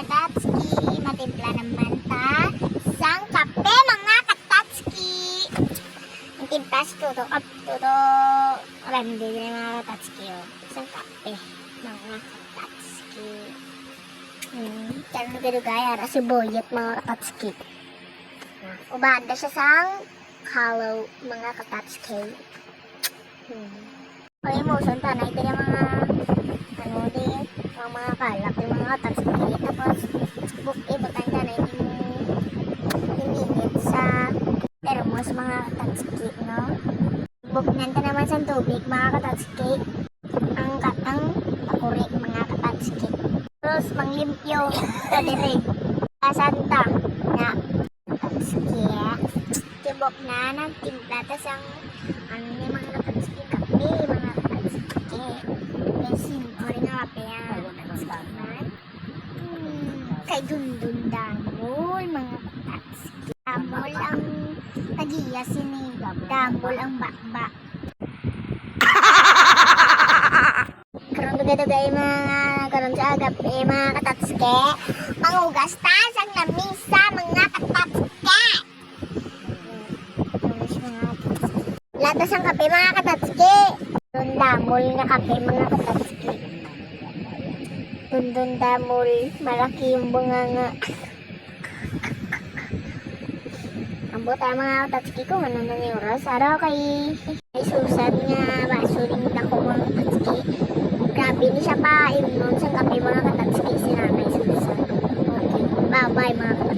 katatski, matimpla naman ta sang kape mga katatski. Ang timpla si Tuto, randi din mga katatski oh. Sang kape mga katatski. Kaya nagdugay ara si Boyet mga katatski. Ubanda siya sang hollow mga katatski. Kaya mo sunta na ito yung mga ano din, mga kalak yung mga katatski. Tapos butan ka na yung init sa termos mga katatski, no? Buknan ka naman sa tubig mga katatski. Ang katang pakuri mga katatski. Terus manglimpyo sa dire. Kasanta na katatski. Tibok na ng timpla tas ang ano yung mga katatski kape mga katatski. Besin o rin nga kape yan. Kay dundun damol mga katatski. Damol ang tagiya sini. Damol ang bakba. Karon dugay-dugay karon sa agape mga katatski. Mangugas ta sang lamisa mga katatski. Latas ang kape mga katatski. Damol nga kape mga katatski. Dundun damol, malaki yung bunganga. Ambot ang mga katatski ko, ano na yung oras. Araw kay susan nga basuling dako mga katatski. Grabe ni siya pa imnon sa kape mga katatski. Sinanay susan. Okay, bye-bye mga katatski.